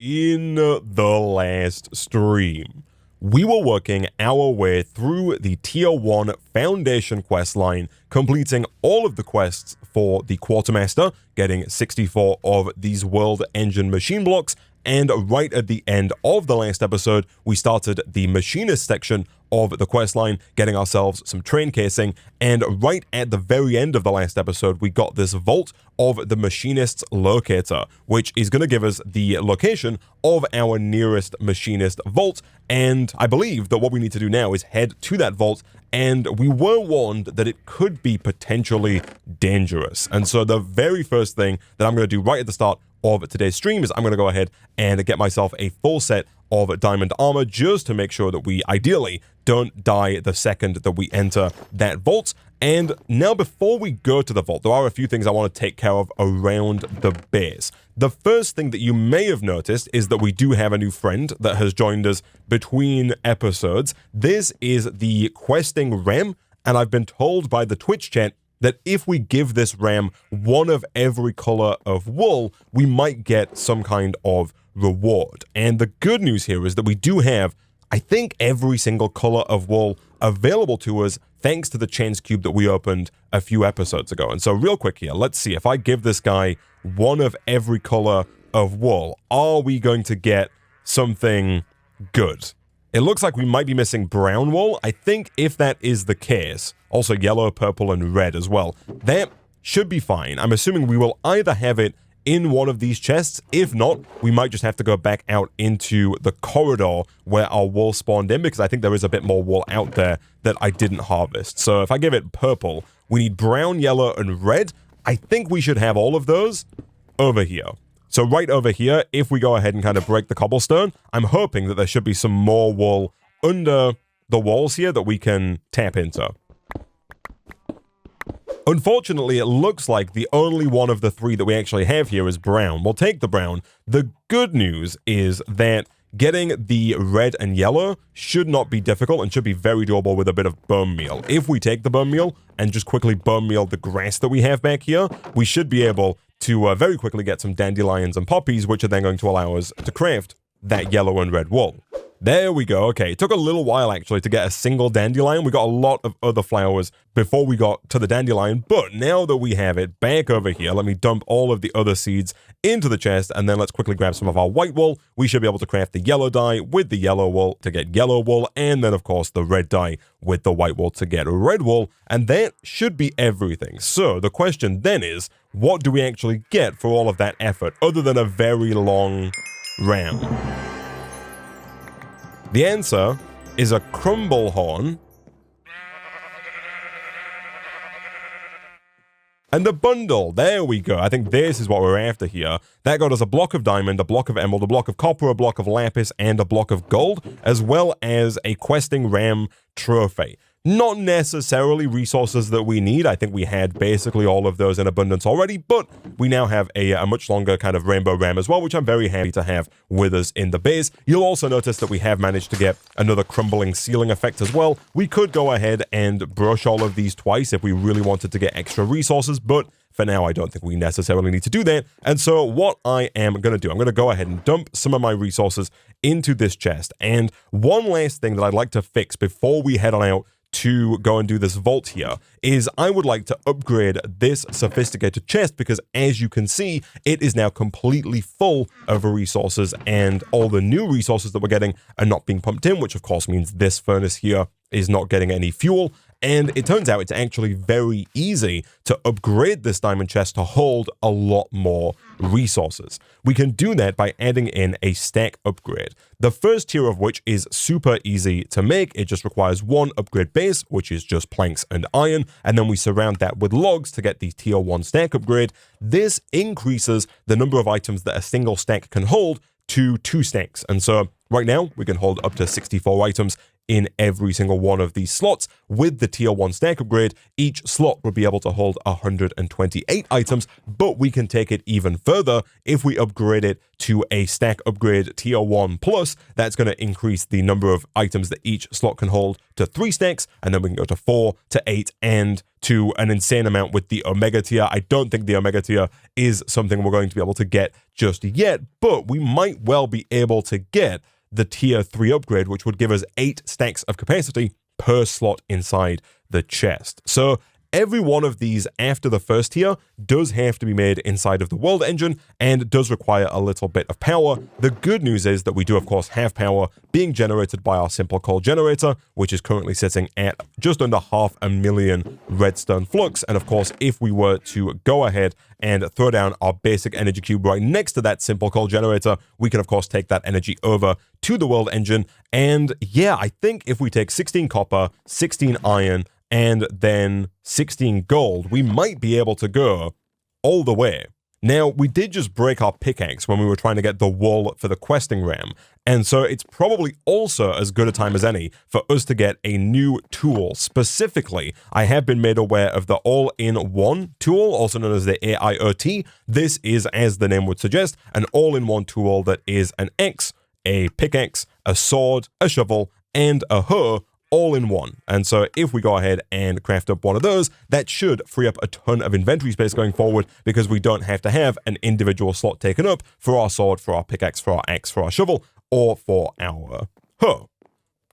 In the last stream, we were working our way through the Tier 1 Foundation quest line, completing all of the quests for the Quartermaster, getting 64 of these World Engine machine blocks, and right at the end of the last episode, we started the Machinist section of the quest line, getting ourselves some train casing, and right at the very end of the last episode, we got this vault of the Machinist's locator, which is going to give us the location of our nearest Machinist vault, and I believe that what we need to do now is head to that vault, and we were warned that it could be potentially dangerous. And so the very first thing that I'm going to do right at the start of today's stream is I'm going to go ahead and get myself a full set of diamond armor just to make sure that we ideally don't die the second that we enter that vault. And now before we go to the vault, there are a few things I want to take care of around the base. The first thing that you may have noticed is that we do have a new friend that has joined us between episodes. This is the questing ram, and I've been told by the Twitch chat that if we give this ram one of every color of wool, we might get some kind of reward. And the good news here is that we do have, I think, every single color of wool available to us thanks to the chance cube that we opened a few episodes ago. And so real quick here, let's see if I give this guy one of every color of wool, are we going to get something good? It looks like we might be missing brown wool. I think if that is the case, also yellow, purple, and red as well, that should be fine. I'm assuming we will either have it in one of these chests. If not, we might just have to go back out into the corridor where our wool spawned in, because I think there is a bit more wool out there that I didn't harvest. So if I give it purple, we need brown, yellow, and red. I think we should have all of those over here. So right over here, if we go ahead and kind of break the cobblestone, I'm hoping that there should be some more wool under the walls here that we can tap into. Unfortunately, it looks like the only one of the three that we actually have here is brown. We'll take the brown. The good news is that getting the red and yellow should not be difficult and should be very doable with a bit of bone meal. If we take the bone meal and just quickly bone meal the grass that we have back here, we should be able to very quickly get some dandelions and poppies, which are then going to allow us to craft that yellow and red wool. There we go. Okay, it took a little while actually to get a single dandelion. We got a lot of other flowers before we got to the dandelion, but now that we have it back over here, let me dump all of the other seeds into the chest, and then let's quickly grab some of our white wool. We should be able to craft the yellow dye with the yellow wool to get yellow wool, and then of course the red dye with the white wool to get red wool, and that should be everything. So the question then is, what do we actually get for all of that effort, other than a very long ram? The answer is a crumble horn and a bundle. There we go. I think this is what we're after here. That got us a block of diamond, a block of emerald, a block of copper, a block of lapis, and a block of gold, as well as a questing ram trophy. Not necessarily resources that we need. I think we had basically all of those in abundance already, but we now have a much longer kind of rainbow ram as well, which I'm very happy to have with us in the base. You'll also notice that we have managed to get another crumbling ceiling effect as well. We could go ahead and brush all of these twice if we really wanted to get extra resources, but for now, I don't think we necessarily need to do that. And so what I am going to do, I'm going to go ahead and dump some of my resources into this chest. And one last thing that I'd like to fix before we head on out to go and do this vault here is I would like to upgrade this sophisticated chest, because as you can see, it is now completely full of resources, and all the new resources that we're getting are not being pumped in, which of course means this furnace here is not getting any fuel. And it turns out it's actually very easy to upgrade this diamond chest to hold a lot more resources. We can do that by adding in a stack upgrade. The first tier of which is super easy to make. It just requires one upgrade base, which is just planks and iron, and then we surround that with logs to get the tier 1 stack upgrade. This increases the number of items that a single stack can hold to 2 stacks. And so right now we can hold up to 64 items in every single one of these slots. With the tier 1 stack upgrade, each slot would be able to hold 128 items, but we can take it even further if we upgrade it to a stack upgrade tier 1 plus. That's going to increase the number of items that each slot can hold to 3 stacks, and then we can go to 4 to 8 and to an insane amount with the Omega tier. I don't think the Omega tier is something we're going to be able to get just yet, but we might well be able to get the tier 3 upgrade, which would give us 8 stacks of capacity per slot inside the chest. So every one of these after the first tier does have to be made inside of the world engine and does require a little bit of power. The good news is that we do, of course, have power being generated by our simple coal generator, which is currently sitting at just under 500,000 redstone flux. And of course, if we were to go ahead and throw down our basic energy cube right next to that simple coal generator, we can, of course, take that energy over to the world engine. And yeah, I think if we take 16 copper, 16 iron, and then 16 gold, we might be able to go all the way. Now, we did just break our pickaxe when we were trying to get the wool for the questing ram, and so it's probably also as good a time as any for us to get a new tool. Specifically, I have been made aware of the all-in-one tool, also known as the AIoT. This is, as the name would suggest, an all-in-one tool that is an axe, a pickaxe, a sword, a shovel, and a hoe, all in one. And so if we go ahead and craft up one of those, that should free up a ton of inventory space going forward, because we don't have to have an individual slot taken up for our sword, for our pickaxe, for our axe, for our shovel, or for our hoe.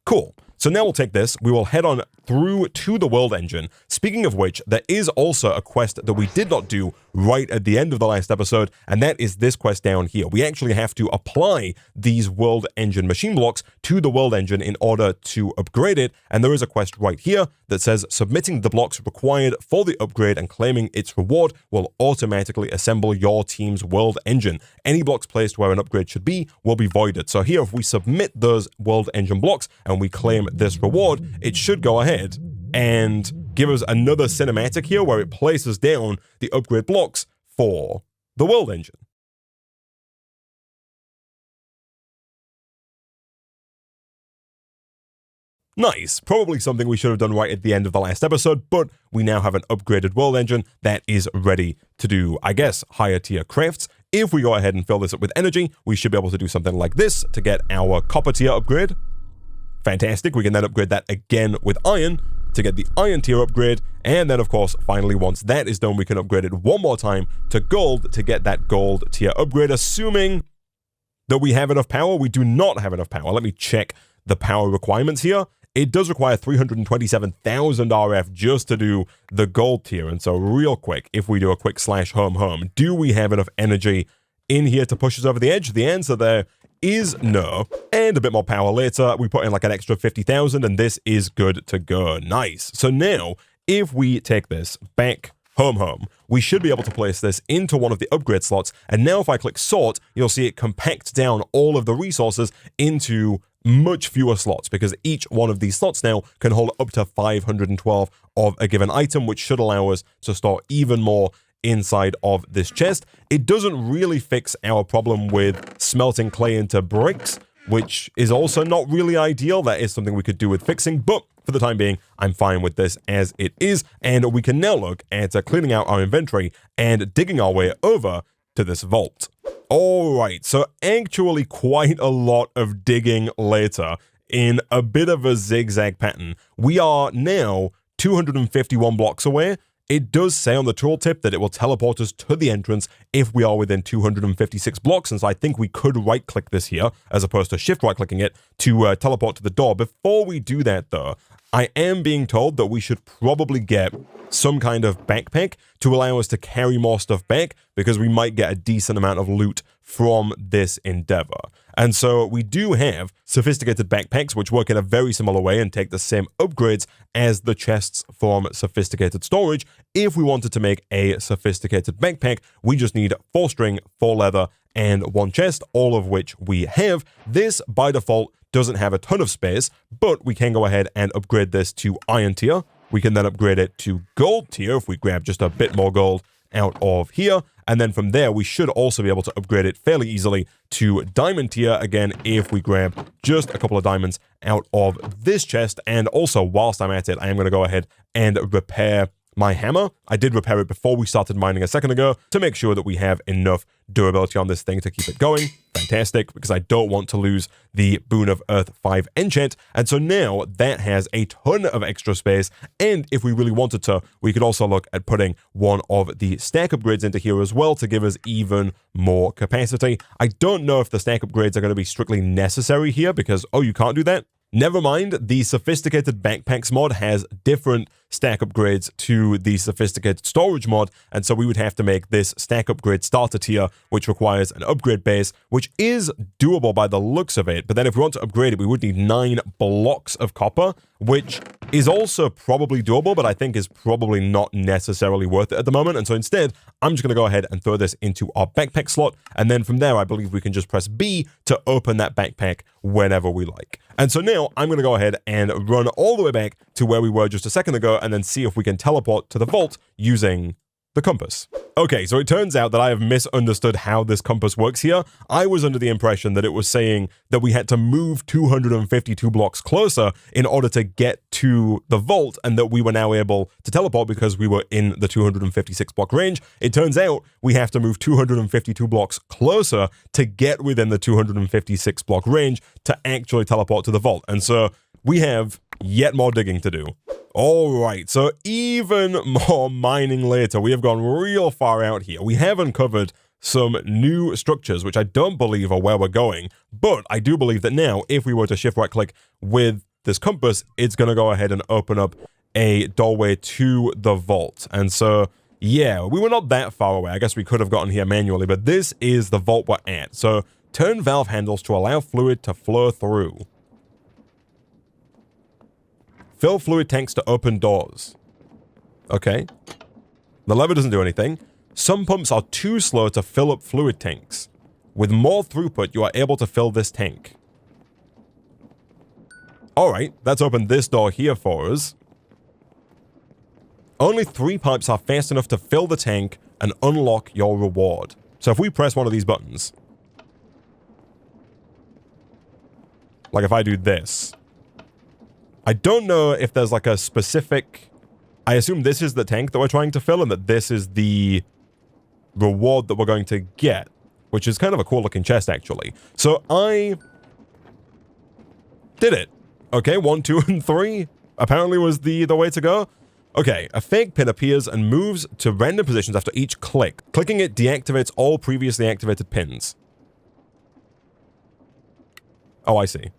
Cool. So now we'll take this, we will head on through to the world engine. Speaking of which, there is also a quest that we did not do right at the end of the last episode, and that is this quest down here. We actually have to apply these world engine machine blocks to the world engine in order to upgrade it, and there is a quest right here that says submitting the blocks required for the upgrade and claiming its reward will automatically assemble your team's world engine. Any blocks placed where an upgrade should be will be voided. So here, if we submit those world engine blocks and we claim this reward, it should go ahead and give us another cinematic here where it places down the upgrade blocks for the world engine. Nice. Probably something we should have done right at the end of the last episode, but we now have an upgraded world engine that is ready to do, I guess, higher tier crafts. If we go ahead and fill this up with energy, we should be able to do something like this to get our copper tier upgrade. Fantastic. We can then upgrade that again with iron to get the iron tier upgrade. And then, of course, finally, once that is done, we can upgrade it one more time to gold to get that gold tier upgrade, assuming that we have enough power. We do not have enough power. Let me check the power requirements here. It does require 327,000 RF just to do the gold tier. And so real quick, if we do a quick /home, do we have enough energy in here to push us over the edge? The answer there is no. And a bit more power later, we put in like an extra 50,000 and this is good to go. Nice. So now, if we take this back home, we should be able to place this into one of the upgrade slots. And now if I click sort, you'll see it compact down all of the resources into much fewer slots, because each one of these slots now can hold up to 512 of a given item, which should allow us to store even more inside of this chest. It doesn't really fix our problem with smelting clay into bricks, which is also not really ideal. That is something we could do with fixing, but for the time being, I'm fine with this as it is. And we can now look at cleaning out our inventory and digging our way over to this vault. All right, so actually quite a lot of digging later in a bit of a zigzag pattern. We are now 251 blocks away. It does say on the tooltip that it will teleport us to the entrance if we are within 256 blocks, and so I think we could right-click this here, as opposed to shift right-clicking it, to teleport to the door. Before we do that, though, I am being told that we should probably get some kind of backpack to allow us to carry more stuff back, because we might get a decent amount of loot from this endeavor. And so we do have sophisticated backpacks, which work in a very similar way and take the same upgrades as the chests from sophisticated storage. If we wanted to make a sophisticated backpack, we just need 4 string, 4 leather, and 1 chest, all of which we have. This, by default, doesn't have a ton of space, but we can go ahead and upgrade this to iron tier. We can then upgrade it to gold tier if we grab just a bit more gold out of here. And then from there, we should also be able to upgrade it fairly easily to diamond tier again if we grab just a couple of diamonds out of this chest. And also, whilst I'm at it, I am going to go ahead and repair my hammer. I did repair it before we started mining a second ago to make sure that we have enough durability on this thing to keep it going. Fantastic, because I don't want to lose the Boon of Earth 5 enchant. And so now that has a ton of extra space. And if we really wanted to, we could also look at putting one of the stack upgrades into here as well to give us even more capacity. I don't know if the stack upgrades are going to be strictly necessary here because, oh, you can't do that? Never mind, the Sophisticated Backpacks mod has different stack upgrades to the Sophisticated Storage mod, and so we would have to make this stack upgrade starter tier, which requires an upgrade base, which is doable by the looks of it, but then if we want to upgrade it, we would need 9 blocks of copper, which is also probably doable, but I think is probably not necessarily worth it at the moment, and so instead, I'm just going to go ahead and throw this into our backpack slot, and then from there, I believe we can just press B to open that backpack whenever we like. And so now, I'm going to go ahead and run all the way back to where we were just a second ago, and then see if we can teleport to the vault using the compass. Okay, so it turns out that I have misunderstood how this compass works here. I was under the impression that it was saying that we had to move 252 blocks closer in order to get to the vault, and that we were now able to teleport because we were in the 256 block range. It turns out we have to move 252 blocks closer to get within the 256 block range to actually teleport to the vault. And so we have yet more digging to do. All right, so even more mining later. We have gone real far out here. We have uncovered some new structures, which I don't believe are where we're going, but I do believe that now, if we were to shift right click with this compass, it's going to go ahead and open up a doorway to the vault. And so, yeah, we were not that far away. I guess we could have gotten here manually, but this is the vault we're at. So turn valve handles to allow fluid to flow through. Fill fluid tanks to open doors. Okay. The lever doesn't do anything. Some pumps are too slow to fill up fluid tanks. With more throughput, you are able to fill this tank. Alright, that's opened this door here for us. Only 3 pipes are fast enough to fill the tank and unlock your reward. So if we press one of these buttons, like if I do this, I don't know if there's like a specific... I assume this is the tank that we're trying to fill and that this is the reward that we're going to get, which is kind of a cool looking chest actually. So I did it. Okay, 1, 2, and 3 apparently was the way to go. Okay, a fake pin appears and moves to random positions after each click. Clicking it deactivates all previously activated pins. Oh, I see.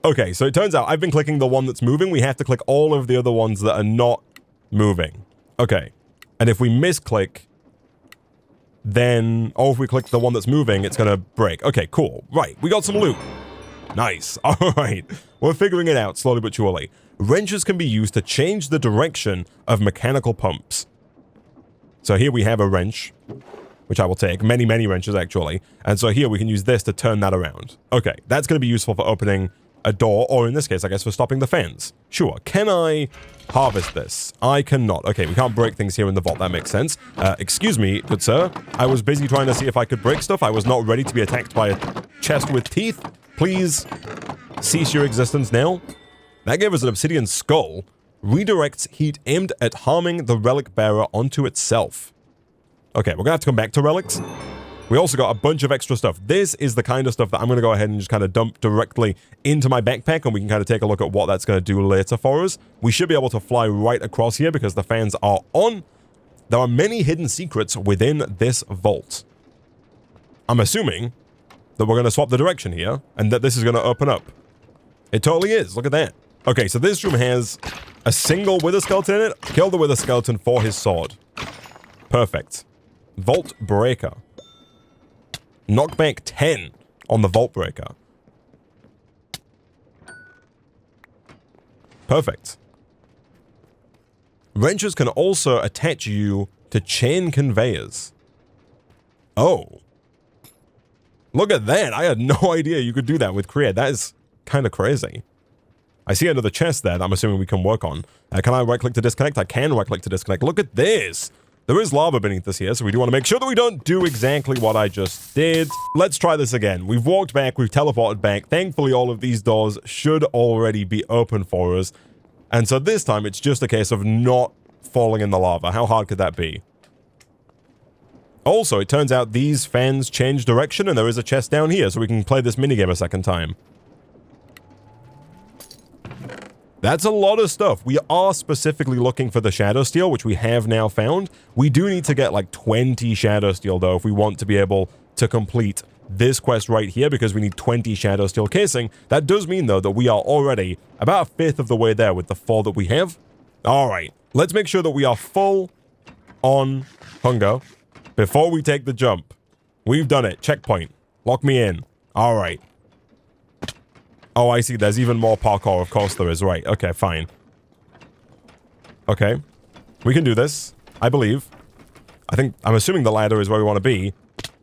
Okay, so it turns out I've been clicking the one that's moving. We have to click all of the other ones that are not moving. Okay. And if we misclick, then... oh, if we click the one that's moving, it's going to break. Okay, cool. Right, we got some loot. Nice. All right. We're figuring it out slowly but surely. Wrenches can be used to change the direction of mechanical pumps. So here we have a wrench, which I will take. Many, many wrenches, actually. And so here we can use this to turn that around. Okay, that's going to be useful for opening a door, or in this case, I guess, for stopping the fans. Sure. Can I harvest this? I cannot. Okay, we can't break things here in the vault. That makes sense. Excuse me, good sir. I was busy trying to see if I could break stuff. I was not ready to be attacked by a chest with teeth. Please cease your existence now. That gave us an obsidian skull. Redirects heat aimed at harming the relic bearer onto itself. Okay, we're gonna have to come back to relics. We also got a bunch of extra stuff. This is the kind of stuff that I'm going to go ahead and just kind of dump directly into my backpack, and we can kind of take a look at what that's going to do later for us. We should be able to fly right across here because the fans are on. There are many hidden secrets within this vault. I'm assuming that we're going to swap the direction here, and that this is going to open up. It totally is. Look at that. Okay, so this room has a single wither skeleton in it. Kill the wither skeleton for his sword. Perfect. Vault breaker. Knockback 10 on the Vault Breaker. Perfect. Wrenches can also attach you to chain conveyors. Oh. Look at that. I had no idea you could do that with Create. That is kind of crazy. I see another chest there that I'm assuming we can work on. Can I right-click to disconnect? I can right-click to disconnect. Look at this! There is lava beneath us here, so we do want to make sure that we don't do exactly what I just did. Let's try this again. We've walked back, we've teleported back. Thankfully, all of these doors should already be open for us. And so this time, it's just a case of not falling in the lava. How hard could that be? Also, it turns out these fans change direction, and there is a chest down here, so we can play this minigame a second time. That's a lot of stuff. We are specifically looking for the Shadow Steel, which we have now found. We do need to get like 20 Shadow Steel, though, if we want to be able to complete this quest right here, because we need 20 Shadow Steel casing. That does mean, though, that we are already about a fifth of the way there with the 4 that we have. All right, let's make sure that we are full on hunger before we take the jump. We've done it. Checkpoint. Lock me in. All right. Oh, I see. There's even more parkour. Of course there is. Right. Okay, fine. Okay. We can do this. I believe. I'm assuming the ladder is where we want to be.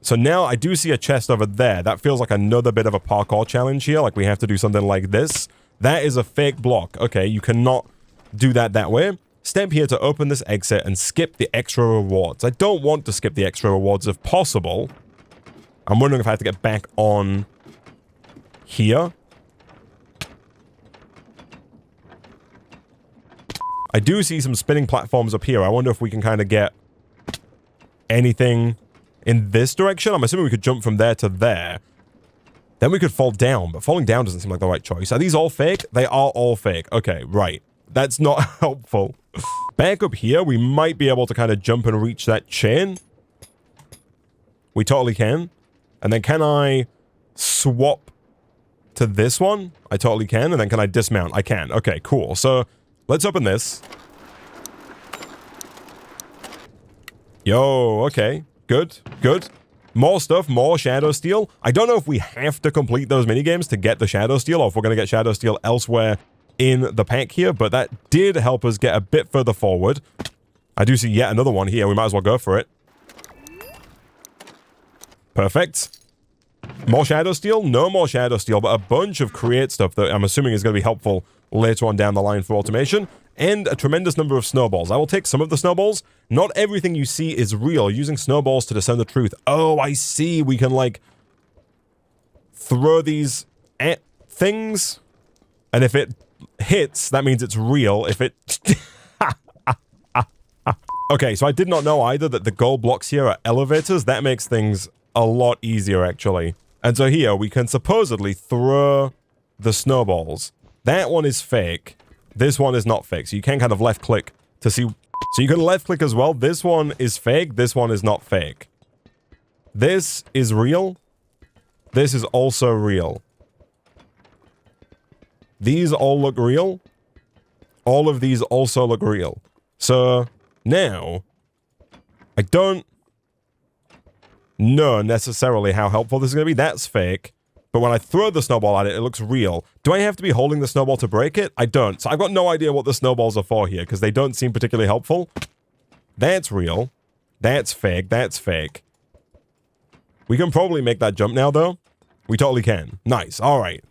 So now I do see a chest over there. That feels like another bit of a parkour challenge here. Like we have to do something like this. That is a fake block. Okay, you cannot do that way. Step here to open this exit and skip the extra rewards. I don't want to skip the extra rewards if possible. I'm wondering if I have to get back on here. I do see some spinning platforms up here. I wonder if we can kind of get anything in this direction. I'm assuming we could jump from there to there. Then we could fall down, but falling down doesn't seem like the right choice. Are these all fake? They are all fake. Okay, right. That's not helpful. Back up here, we might be able to kind of jump and reach that chain. We totally can. And then can I swap to this one? I totally can. And then can I dismount? I can. Okay, cool. So let's open this. Yo, okay. Good, good. More stuff, more Shadow Steel. I don't know if we have to complete those minigames to get the Shadow Steel, or if we're going to get Shadow Steel elsewhere in the pack here, but that did help us get a bit further forward. I do see yet another one here. We might as well go for it. Perfect. More Shadow Steel? No more Shadow Steel, but a bunch of create stuff that I'm assuming is going to be helpful later on down the line for automation, and a tremendous number of snowballs. I will take some of the snowballs. Not everything you see is real. Using snowballs to discern the truth. Oh, I see. We can, like, throw these at things, and if it hits, that means it's real. If it... Okay, so I did not know either that the gold blocks here are elevators. That makes things a lot easier, actually. And so here, we can supposedly throw the snowballs. That one is fake. This one is not fake. So you can kind of left-click to see... So you can left-click as well. This one is fake. This one is not fake. This is real. This is also real. These all look real. All of these also look real. So now, I don't know necessarily how helpful this is going to be. That's fake. But when I throw the snowball at it, it looks real. Do I have to be holding the snowball to break it? I don't. So I've got no idea what the snowballs are for here, because they don't seem particularly helpful. That's real. That's fake. That's fake. We can probably make that jump now, though. We totally can. Nice. All right.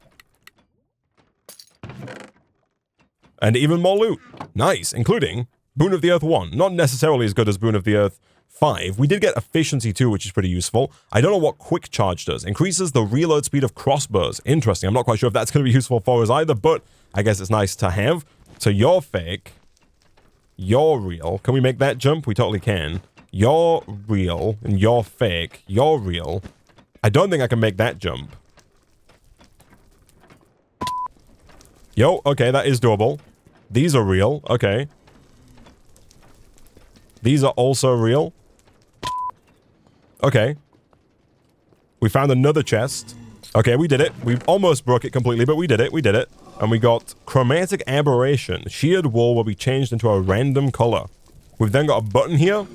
And even more loot. Nice. Including Boon of the Earth 1. Not necessarily as good as Boon of the Earth 5. We did get Efficiency 2, which is pretty useful. I don't know what Quick Charge does. Increases the reload speed of crossbows. Interesting. I'm not quite sure if that's going to be useful for us either, but I guess it's nice to have. So you're fake. You're real. Can we make that jump? We totally can. You're real, and you're fake. You're real. I don't think I can make that jump. Yo, okay, that is doable. These are real. Okay. These are also real. Okay. We found another chest. Okay, we did it. We almost broke it completely, but we did it. We did it. And we got Chromatic Aberration. Sheared wool will be changed into a random color. We've then got a button here.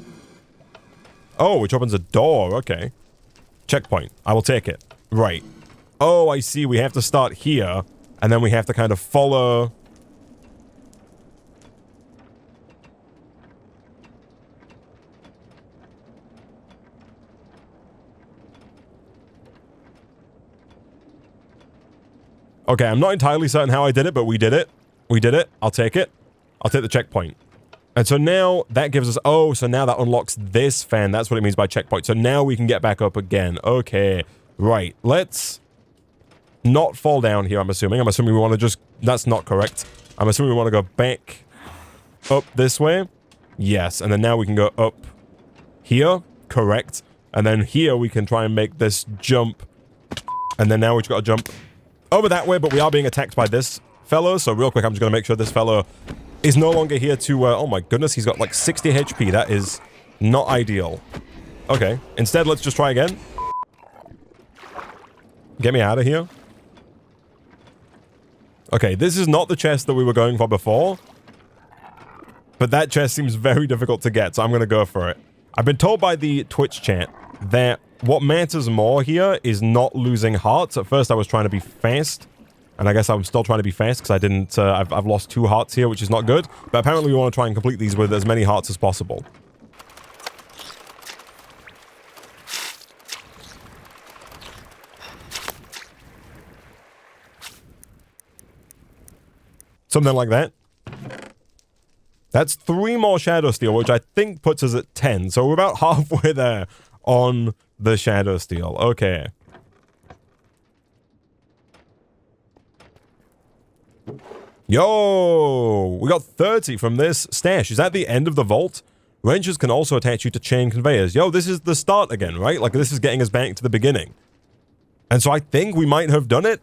Oh, which opens a door. Okay. Checkpoint. I will take it. Right. Oh, I see. We have to start here. And then we have to kind of follow... Okay, I'm not entirely certain how I did it, but we did it. We did it. I'll take it. I'll take the checkpoint. And so now that gives us... Oh, so now that unlocks this fan. That's what it means by checkpoint. So now we can get back up again. Okay. Right. Let's not fall down here, I'm assuming. I'm assuming we want to just... That's not correct. I'm assuming we want to go back up this way. Yes. And then now we can go up here. Correct. And then here we can try and make this jump. And then now we've got to jump over that way, but we are being attacked by this fellow. So real quick, I'm just going to make sure this fellow is no longer here to... oh my goodness, he's got like 60 HP. That is not ideal. Okay. Instead, let's just try again. Get me out of here. Okay, this is not the chest that we were going for before. But that chest seems very difficult to get, so I'm going to go for it. I've been told by the Twitch chat that what matters more here is not losing hearts. At first, I was trying to be fast. And I guess I'm still trying to be fast because I didn't... I've lost 2 hearts here, which is not good. But apparently we want to try and complete these with as many hearts as possible. Something like that. That's 3 more Shadow Steel, which I think puts us at 10. So we're about halfway there on the Shadow Steel. Okay. Yo! We got 30 from this stash. Is that the end of the vault? Rangers can also attach you to chain conveyors. Yo, this is the start again, right? Like, this is getting us back to the beginning. And so I think we might have done it.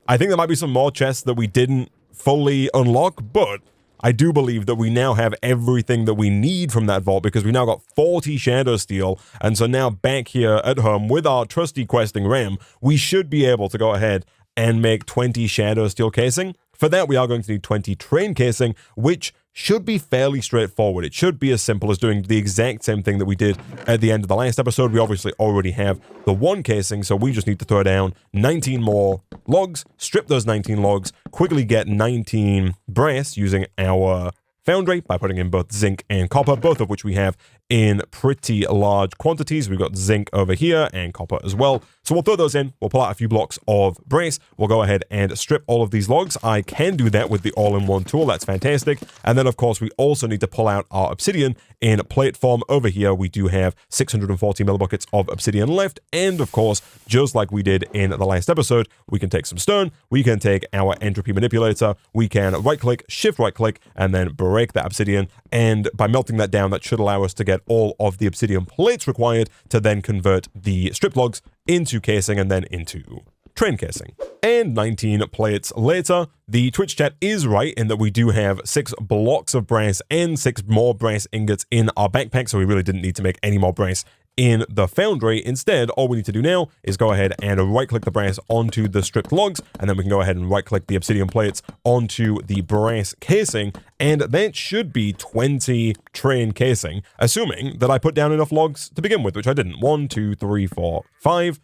I think there might be some more chests that we didn't fully unlock, but I do believe that we now have everything that we need from that vault because we now got 40 Shadow Steel. And so now back here at home with our trusty questing RAM, we should be able to go ahead and make 20 Shadow Steel casing. For that, we are going to need 20 train casing, which should be fairly straightforward. It should be as simple as doing the exact same thing that we did at the end of the last episode. We obviously already have the 1 casing, so we just need to throw down 19 more logs, strip those 19 logs, quickly get 19 brass using our foundry by putting in both zinc and copper, both of which we have in pretty large quantities. We've got zinc over here and copper as well. So we'll throw those in. We'll pull out a few blocks of brass. We'll go ahead and strip all of these logs. I can do that with the all-in-one tool. That's fantastic. And then, of course, we also need to pull out our obsidian in plate form. Over here, we do have 640 millibuckets of obsidian left. And, of course, just like we did in the last episode, we can take some stone. We can take our entropy manipulator. We can right-click, shift-right-click, and then break that obsidian. And by melting that down, that should allow us to get all of the obsidian plates required to then convert the strip logs into casing and then into train casing. And 19 plates later, the Twitch chat is right in that we do have 6 blocks of brass and 6 more brass ingots in our backpack, so we really didn't need to make any more brass in the foundry. Instead, all we need to do now is go ahead and right-click the brass onto the stripped logs, and then we can go ahead and right-click the obsidian plates onto the brass casing, and that should be 20 train casing, assuming that I put down enough logs to begin with, which I didn't. 1, 2, 3, 4, 5.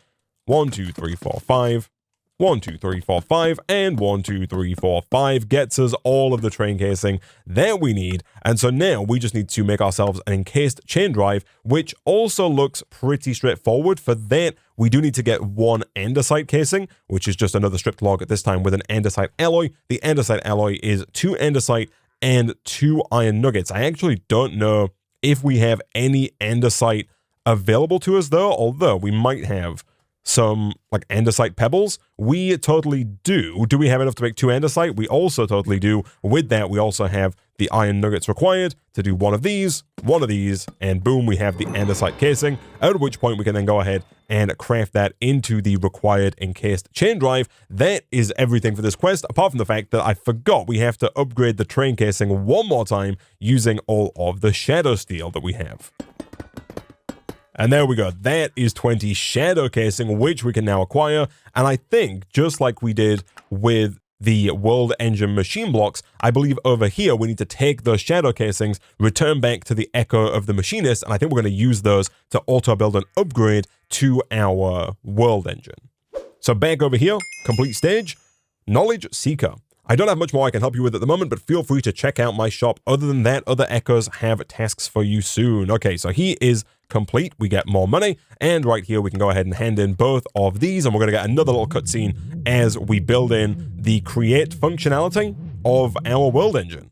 1, 2, 3, 4, 5. 1, 2, 3, 4, 5, and 1, 2, 3, 4, 5 gets us all of the train casing that we need. And so now we just need to make ourselves an encased chain drive, which also looks pretty straightforward. For that, we do need to get 1 andesite casing, which is just another stripped log at this time with an andesite alloy. The andesite alloy is 2 andesite and 2 iron nuggets. I actually don't know if we have any andesite available to us though, although we might have some like andesite pebbles. We totally do. Do we have enough to make 2 andesite? We also totally do. With that, we also have the iron nuggets required to do 1 of these, and boom, we have the andesite casing, at which point we can then go ahead and craft that into the required encased chain drive. That is everything for this quest, apart from the fact that I forgot we have to upgrade the train casing 1 more time using all of the shadow steel that we have. And there we go. That is 20 shadow casing, which we can now acquire. And I think, just like we did with the world engine machine blocks, I believe over here we need to take those shadow casings, return back to the echo of the machinist, and I think we're going to use those to auto-build an upgrade to our world engine. So back over here, complete stage, Knowledge Seeker. I don't have much more I can help you with at the moment, but feel free to check out my shop. Other than that, other echoes have tasks for you soon. Okay, so he is complete. We get more money, and right here we can go ahead and hand in both of these, and we're going to get another little cutscene as we build in the create functionality of our world engine.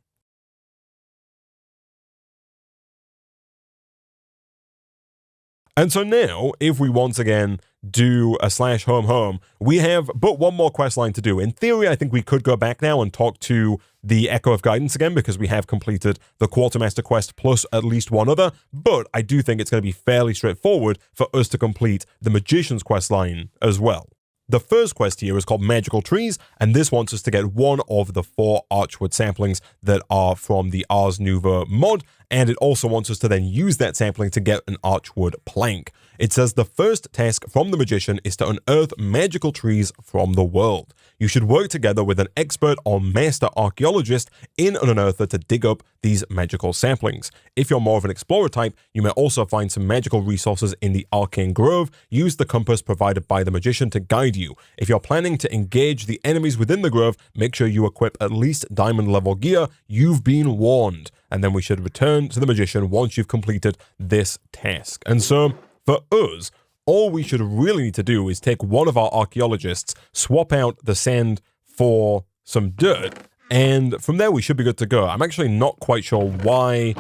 And so now, if we once again do a /home, we have but one more quest line to do. In theory, I think we could go back now and talk to the Echo of Guidance again, because we have completed the Quartermaster quest plus at least one other, but I do think it's going to be fairly straightforward for us to complete the Magician's quest line as well. The first quest here is called Magical Trees, and this wants us to get one of the 4 Archwood saplings that are from the Ars Nouveau mod, and it also wants us to then use that sapling to get an Archwood plank. It says the first task from the Magician is to unearth magical trees from the world. You should work together with an expert or master archaeologist in an unearther to dig up these magical saplings. If you're more of an explorer type, you may also find some magical resources in the Arcane Grove. Use the compass provided by the Magician to guide you. If you're planning to engage the enemies within the grove, make sure you equip at least diamond level gear. You've been warned. And then we should return to the Magician once you've completed this task. And so, for us, all we should really need to do is take one of our archaeologists, swap out the sand for some dirt, and from there we should be good to go. I'm actually not quite sure why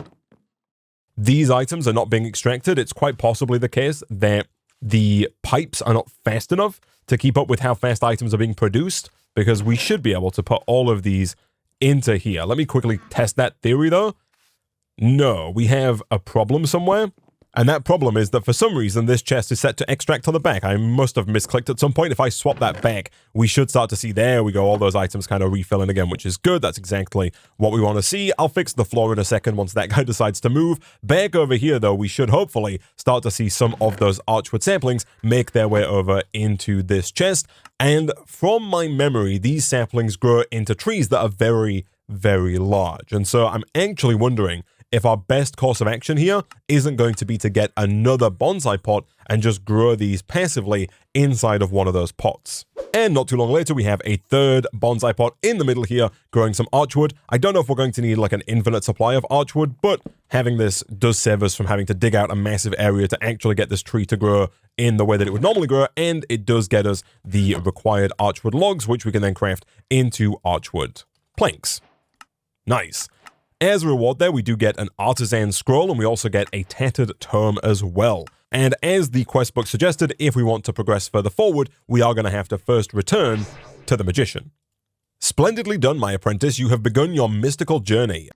these items are not being extracted. It's quite possibly the case that the pipes are not fast enough to keep up with how fast items are being produced, because we should be able to put all of these into here. Let me quickly test that theory though. No, we have a problem somewhere. And that problem is that for some reason this chest is set to extract on the back. I must have misclicked at some point. If I swap that back, we should start to see, there we go, all those items kind of refilling again, which is good. That's exactly what we want to see. I'll fix the floor in a second once that guy decides to move. Back over here though, we should hopefully start to see some of those Archwood saplings make their way over into this chest. And from my memory, these saplings grow into trees that are very, very large. And so I'm actually wondering if our best course of action here isn't going to be to get another bonsai pot and just grow these passively inside of one of those pots. And not too long later, we have a third bonsai pot in the middle here growing some archwood. I don't know if we're going to need like an infinite supply of archwood, but having this does save us from having to dig out a massive area to actually get this tree to grow in the way that it would normally grow, and it does get us the required archwood logs, which we can then craft into archwood planks. Nice. As a reward there, we do get an artisan scroll, and we also get a tattered tome as well. And as the quest book suggested, if we want to progress further forward, we are going to have to first return to the Magician. Splendidly done, my apprentice. You have begun your mystical journey.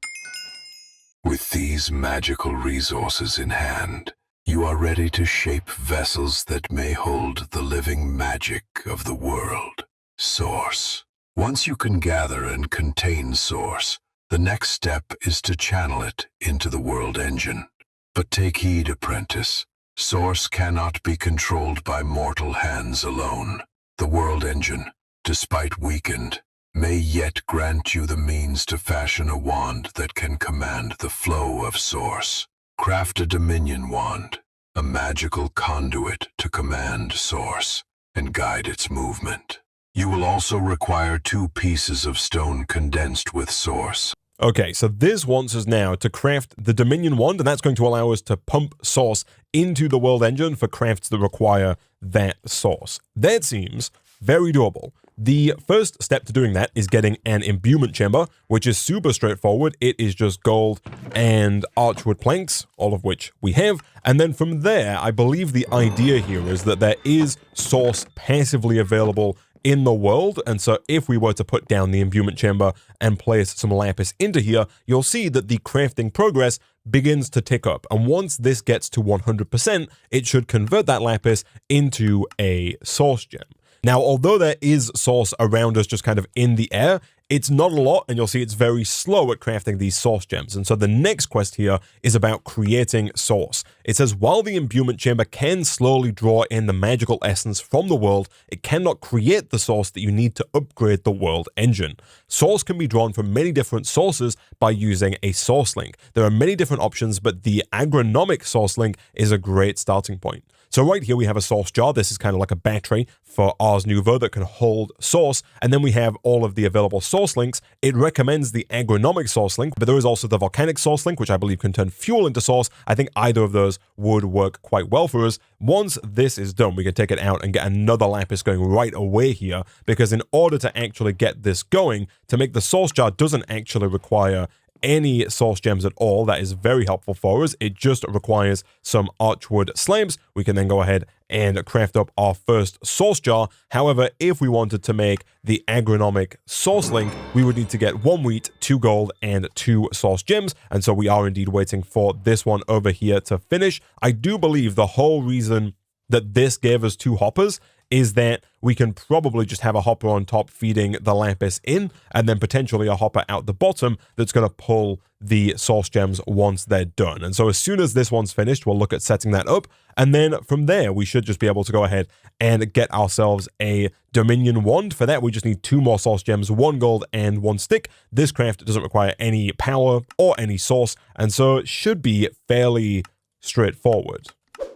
With these magical resources in hand, you are ready to shape vessels that may hold the living magic of the world. Source. Once you can gather and contain Source, the next step is to channel it into the world engine. But take heed, apprentice. Source cannot be controlled by mortal hands alone. The world engine, despite weakened, may yet grant you the means to fashion a wand that can command the flow of Source. Craft a Dominion wand, a magical conduit to command Source and guide its movement. You will also require 2 pieces of stone condensed with Source. Okay, so this wants us now to craft the Dominion wand, and that's going to allow us to pump Source into the world engine for crafts that require that Source. That seems very doable. The first step to doing that is getting an imbuement chamber, which is super straightforward. It is just gold and archwood planks, all of which we have. And then from there, I believe the idea here is that there is Source passively available in the world, and so if we were to put down the imbuement chamber and place some lapis into here, you'll see that the crafting progress begins to tick up, and once this gets to 100%, it should convert that lapis into a source gem. Now, although there is Source around us just kind of in the air, it's not a lot, and you'll see it's very slow at crafting these Source gems. And so the next quest here is about creating Source. It says, while the imbuement chamber can slowly draw in the magical essence from the world, it cannot create the Source that you need to upgrade the world engine. Source can be drawn from many different sources by using a source link. There are many different options, but the agronomic source link is a great starting point. So right here we have a source jar. This is kind of like a battery for Ars Nouveau that can hold source. And then we have all of the available source links. It recommends the agronomic source link, but there is also the volcanic source link, which I believe can turn fuel into source. I think either of those would work quite well for us. Once this is done, we can take it out and get another lapis going right away here, because in order to actually get this going, to make the source jar doesn't actually require any source gems at all. That is very helpful for us. It just requires some archwood slabs. We can then go ahead and craft up our first source jar. However, if we wanted to make the agronomic source link, we would need to get 1 wheat, 2 gold, and 2 source gems. And so we are indeed waiting for this one over here to finish. I do believe the whole reason that this gave us 2 hoppers is that we can probably just have a hopper on top feeding the lapis in, and then potentially a hopper out the bottom that's going to pull the source gems once they're done. And so as soon as this one's finished, we'll look at setting that up. And then from there, we should just be able to go ahead and get ourselves a Dominion wand. For that, we just need 2 more source gems, 1 gold and 1 stick. This craft doesn't require any power or any source, and so it should be fairly straightforward.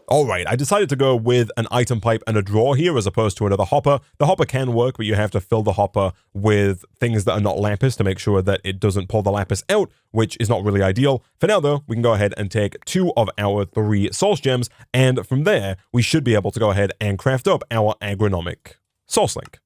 Alright, I decided to go with an item pipe and a drawer here as opposed to another hopper. The hopper can work, but you have to fill the hopper with things that are not lapis to make sure that it doesn't pull the lapis out, which is not really ideal. For now though, we can go ahead and take 2 of our 3 source gems, and from there, we should be able to go ahead and craft up our agronomic source link.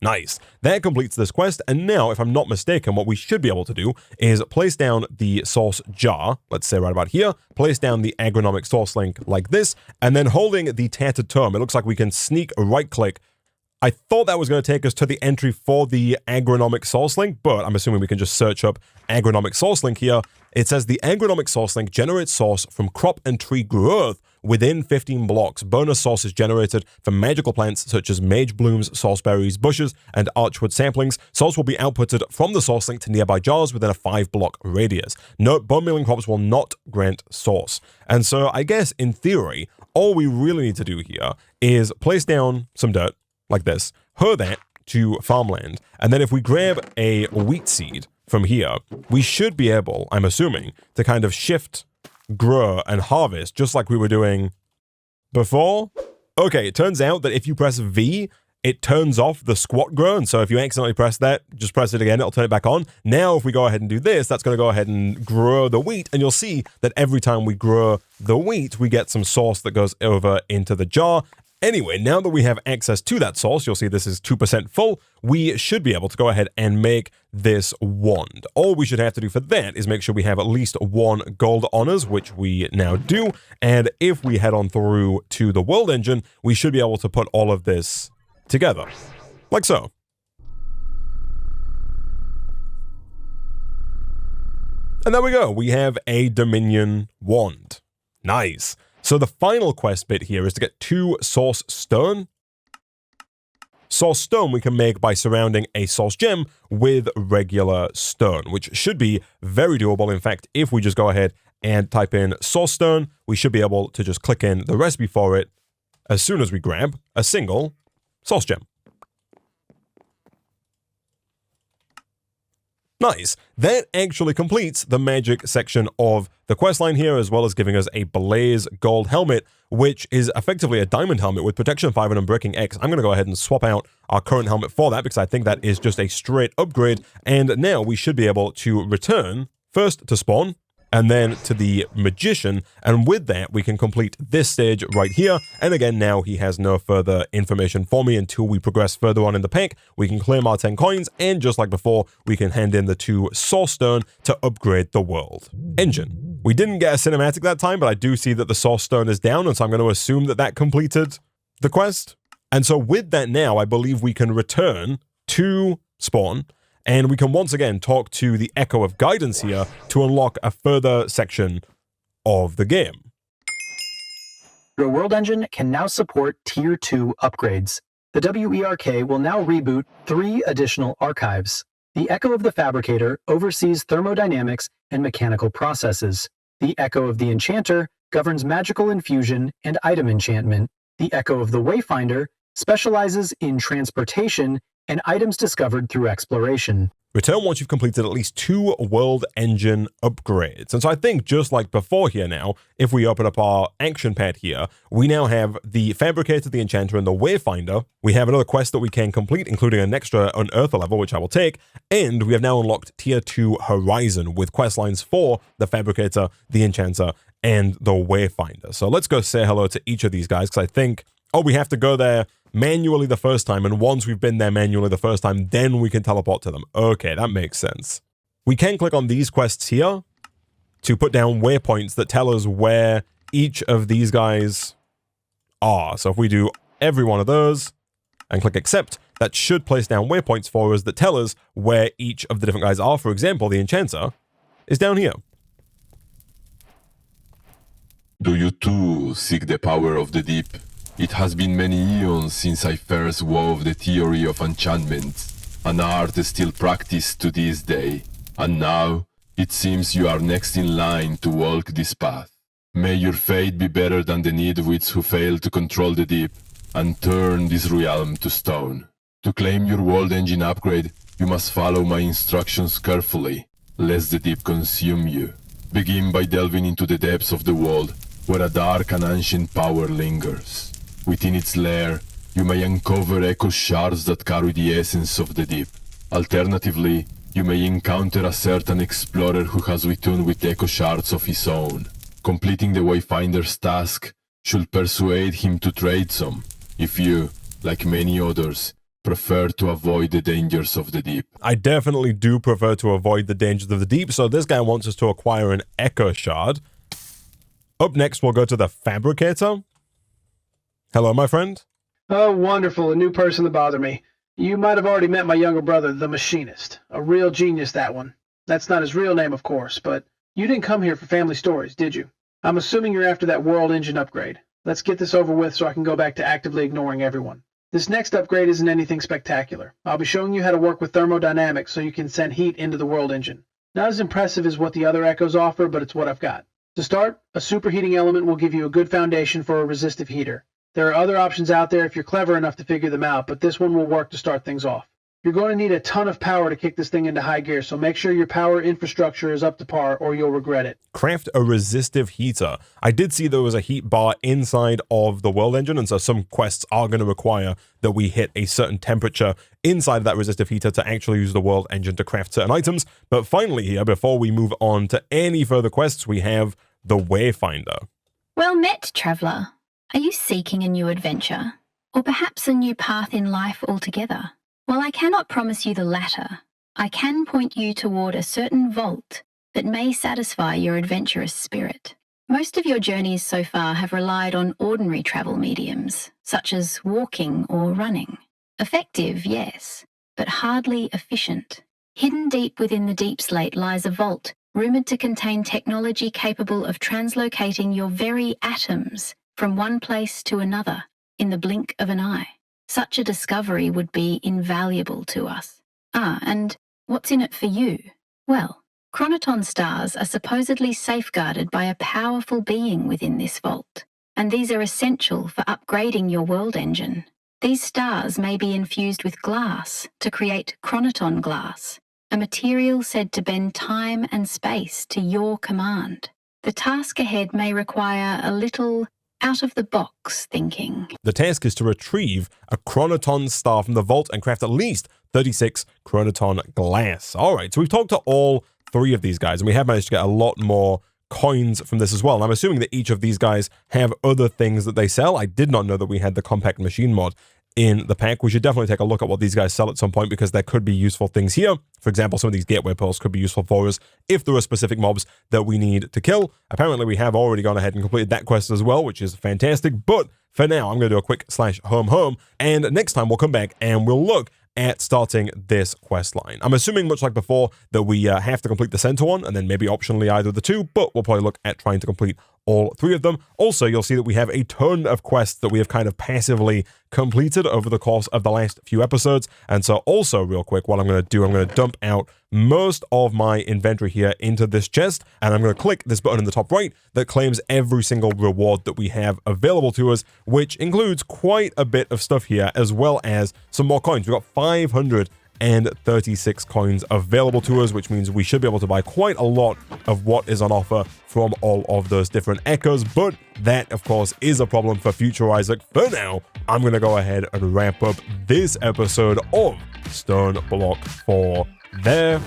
Nice. That completes this quest, and now, if I'm not mistaken, what we should be able to do is place down the source jar, let's say right about here, place down the agronomic source link like this, and then holding the tattered tome, it looks like we can sneak right-click. I thought that was going to take us to the entry for the agronomic source link, but I'm assuming we can just search up agronomic source link here. It says the agronomic source link generates source from crop and tree growth within 15 blocks. Bonus source is generated from magical plants such as mage blooms, sauceberries, bushes, and archwood saplings. Source will be outputted from the source link to nearby jars within a 5-block radius. Note, bone mealing crops will not grant source. And so I guess in theory, all we really need to do here is place down some dirt like this, hoe that to farmland, and then if we grab a wheat seed from here, we should be able, I'm assuming, to kind of shift, grow, and harvest just like we were doing before. Okay, it turns out that if you press V, it turns off the squat grow, and so if you accidentally press that, just press it again, it'll turn it back on. Now, if we go ahead and do this, that's going to go ahead and grow the wheat, and you'll see that every time we grow the wheat, we get some source that goes over into the jar. Anyway, now that we have access to that source, you'll see this is 2% full, we should be able to go ahead and make this wand. All we should have to do for that is make sure we have at least 1 gold on us, which we now do, and if we head on through to the world engine, we should be able to put all of this together, like so. And there we go, we have a Dominion wand. Nice. So the final quest bit here is to get 2 source stone. Source stone we can make by surrounding a source gem with regular stone, which should be very doable. In fact, if we just go ahead and type in source stone, we should be able to just click in the recipe for it as soon as we grab a single source gem. Nice. That actually completes the magic section of the questline here, as well as giving us a Blaze gold helmet, which is effectively a diamond helmet with protection 5 and unbreaking X. I'm going to go ahead and swap out our current helmet for that because I think that is just a straight upgrade. And now we should be able to return first to spawn, and then to the magician, and with that we can complete this stage right here. And again, now he has no further information for me until we progress further on in the pack. We can claim our 10 coins, and just like before, we can hand in the 2 source stone to upgrade the world engine. We didn't get a cinematic that time, but I do see that the source stone is down, and so I'm going to assume that that completed the quest. And so with that now, I believe we can return to spawn, and we can once again talk to the Echo of Guidance here to unlock a further section of the game. Your world engine can now support Tier 2 upgrades. The WERK will now reboot 3 additional archives. The Echo of the Fabricator oversees thermodynamics and mechanical processes. The Echo of the Enchanter governs magical infusion and item enchantment. The Echo of the Wayfinder specializes in transportation and items discovered through exploration. Return once you've completed at least 2 world engine upgrades. And so I think just like before here now, if we open up our action pad here, we now have the Fabricator, the Enchanter, and the Wayfinder. We have another quest that we can complete, including an extra Unearther level, which I will take. And we have now unlocked Tier 2 Horizon with quest lines for the Fabricator, the Enchanter, and the Wayfinder. So let's go say hello to each of these guys, because I think, we have to go there manually the first time, and once we've been there manually the first time, then we can teleport to them. Okay, that makes sense. We can click on these quests here to put down waypoints that tell us where each of these guys are. So if we do every one of those and click accept, that should place down waypoints for us that tell us where each of the different guys are. For example, the Enchanter is down here. Do you too seek the power of the deep? It has been many eons since I first wove the theory of enchantment, an art still practiced to this day, and now it seems you are next in line to walk this path. May your fate be better than the nitwits who fail to control the deep and turn this realm to stone. To claim your world engine upgrade, you must follow my instructions carefully, lest the deep consume you. Begin by delving into the depths of the world, where a dark and ancient power lingers. Within its lair, you may uncover echo shards that carry the essence of the deep. Alternatively, you may encounter a certain explorer who has returned with echo shards of his own. Completing the Wayfinder's task should persuade him to trade some, if you, like many others, prefer to avoid the dangers of the deep. I definitely do prefer to avoid the dangers of the deep, so this guy wants us to acquire an echo shard. Up next, we'll go to the Fabricator. Hello, my friend. Oh, wonderful. A new person to bother me. You might have already met my younger brother, the Machinist. A real genius, that one. That's not his real name, of course, but you didn't come here for family stories, did you? I'm assuming you're after that world engine upgrade. Let's get this over with so I can go back to actively ignoring everyone. This next upgrade isn't anything spectacular. I'll be showing you how to work with thermodynamics so you can send heat into the world engine. Not as impressive as what the other echoes offer, but it's what I've got. To start, a superheating element will give you a good foundation for a resistive heater. There are other options out there if you're clever enough to figure them out, but this one will work to start things off. You're going to need a ton of power to kick this thing into high gear, so make sure your power infrastructure is up to par or you'll regret it. Craft a resistive heater. I did see there was a heat bar inside of the world engine, and so some quests are going to require that we hit a certain temperature inside of that resistive heater to actually use the world engine to craft certain items. But finally here, before we move on to any further quests, we have the Wayfinder. Well met, traveller. Are you seeking a new adventure? Or perhaps a new path in life altogether? While I cannot promise you the latter, I can point you toward a certain vault that may satisfy your adventurous spirit. Most of your journeys so far have relied on ordinary travel mediums, such as walking or running. Effective, yes, but hardly efficient. Hidden deep within the deep slate lies a vault, rumoured to contain technology capable of translocating your very atoms from one place to another in the blink of an eye. Such a discovery would be invaluable to us. And what's in it for you? Well, chronoton stars are supposedly safeguarded by a powerful being within this vault, and these are essential for upgrading your world engine. These stars may be infused with glass to create chronoton glass, a material said to bend time and space to your command. The task ahead may require a little out-of-the-box thinking. The task is to retrieve a chronoton star from the vault and craft at least 36 chronoton glass. All right, so we've talked to all 3 of these guys, and we have managed to get a lot more coins from this as well. And I'm assuming that each of these guys have other things that they sell. I did not know that we had the compact machine mod in the pack. We should definitely take a look at what these guys sell at some point, because there could be useful things here. For example, some of these gateway pearls could be useful for us if there are specific mobs that we need to kill. Apparently, we have already gone ahead and completed that quest as well, which is fantastic. But for now, I'm going to do a quick /home, and next time we'll come back and we'll look at starting this quest line. I'm assuming, much like before, that we have to complete the center one, and then maybe optionally either of the 2, but we'll probably look at trying to complete all 3 of them. Also, you'll see that we have a ton of quests that we have kind of passively completed over the course of the last few episodes. And so also real quick, what I'm going to do, I'm going to dump out most of my inventory here into this chest, and I'm going to click this button in the top right that claims every single reward that we have available to us, which includes quite a bit of stuff here, as well as some more coins. We've got 536 coins available to us, which means we should be able to buy quite a lot of what is on offer from all of those different echoes, but that, of course, is a problem for future Isaac. For now, I'm going to go ahead and wrap up this episode of StoneBlock 4 there.